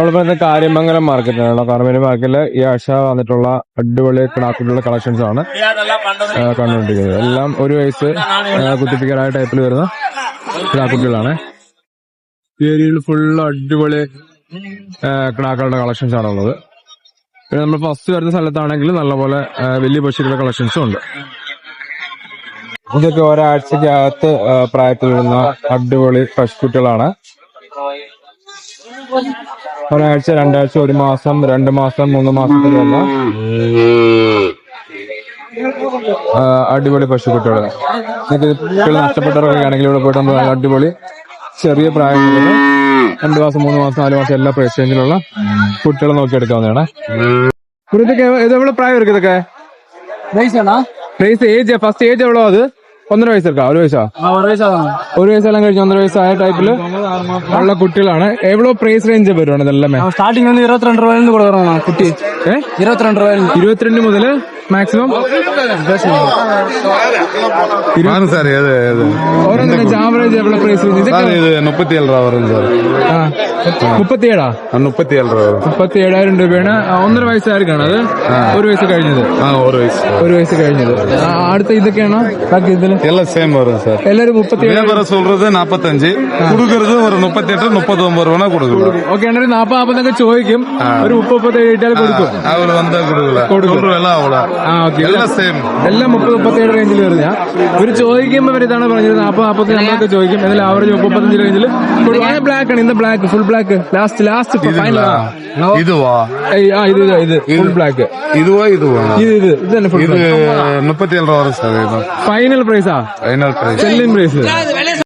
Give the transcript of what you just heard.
നമ്മളിപ്പോ കാര്യമംഗലം മാർക്കറ്റിലാണ്. കാർമേലി മാർക്കറ്റില് ഈ ആഴ്ച വന്നിട്ടുള്ള അടിപൊളി കിടാക്കുട്ടികളുടെ കളക്ഷൻസ് ആണ് കണ്ടുകൊണ്ടിരിക്കുന്നത്. എല്ലാം ഒരു വയസ്സ് കുത്തിപ്പിക്കാനായ ടൈപ്പിൽ വരുന്ന കിടാക്കുട്ടികളാണ്. ഈ ഏരിയയിൽ ഫുള്ള് അടിപൊളി കിടാക്കളുടെ കളക്ഷൻസ് ആണുള്ളത്. പിന്നെ നമ്മൾ ഫസ്റ്റ് വരുന്ന സ്ഥലത്താണെങ്കിൽ നല്ലപോലെ വലിയ പശുക്കളുടെ കളക്ഷൻസും ഉണ്ട്. ഇതൊക്കെ ഒരാഴ്ചക്കകത്ത് പ്രായത്തിൽ വരുന്ന അടിപൊളി പശുക്കുട്ടികളാണ്. ഒരാഴ്ച, രണ്ടാഴ്ച, ഒരു മാസം, 2 മാസം, 3 മാസത്തിൽ വന്ന അടിപൊളി പശുക്കുട്ടികൾ. കുട്ടികൾ നഷ്ടപ്പെട്ടവരൊക്കെ ആണെങ്കിൽ ഇവിടെ പോയിട്ട് നമ്മൾ അടിപൊളി ചെറിയ പ്രായമുള്ള 2 മാസം, 3 മാസം, 4 മാസം എല്ലാ പ്രൈസ് റേഞ്ചിലുള്ള കുട്ടികളെ നോക്കിയെടുക്കാവുന്നതാണ്. ഇതൊക്കെ എവിടെ പ്രായം ഇருக்கு ഇതൊക്കെ? പ്രൈസ് ഏജ് ഫസ്റ്റ് ഏജ് എവ്വളോ? അത് 1.5 വയസ്സെടുക്കാം. 1 വയസ്സാ? 1 വയസ്സെല്ലാം കഴിഞ്ഞ് 1.5 വയസ്സായ ടൈപ്പില് ഉള്ള കുട്ടികളാണ്. എവ്വളോ പ്രൈസ് റേഞ്ച് വരുവാണ് ഇതെല്ലാം? സ്റ്റാർട്ടിംഗ് 22 രൂപ കൊടുക്കണം കുട്ടി. 22 രൂപ. 22 മുതൽ മാക്സിമം ആവറേജ് എവ്വളോ പ്രൈസ് റേഞ്ച്? 37 രൂപ വരും സാർ. 37 37,000 രൂപയാണ്. 1.5 വയസ്സായിരിക്കാണ് അത്. 1 വയസ്സ് കഴിഞ്ഞത്. 1 വയസ്സ് കഴിഞ്ഞത്. അടുത്ത ഇതൊക്കെയാണോ ബാക്കി? ഇതില് എല്ലാം സെയിം വരും സാർ. എല്ലാരും 37 சொல்றது 45 കൊടുക്കുന്നത് ഒരു 38 39 രൂപ കൊടുക്കും. ഓക്കെ. 40 ചോദിക്കും. ഒരു 37 ഇട്ടാൽ കൊടുക്കും. അവര് വന്നാ കൊടുക്കും. എല്ലാം സെയിം. എല്ലാം 30-37 റേഞ്ചിൽ വരുന്ന. ഒരു ചോദിക്കുമ്പോ ഇതാണ് പറഞ്ഞത് 40-45 നമ്മളൊക്കെ ചോദിക്കും. എന്നാലും ആവറേജ് 35 റേഞ്ചിൽ. ബ്ലാക്ക് ആണ്. ഇന്ന് black, full black. Last final. ഇതുവാ ഇത് ഫുൾ ബ്ലാക്ക്. ഇത് തന്നെ ഫുൾ 37 രൂപ വരും സാർ. ഫൈനൽ പ്രൈസാ? Final price. Selling price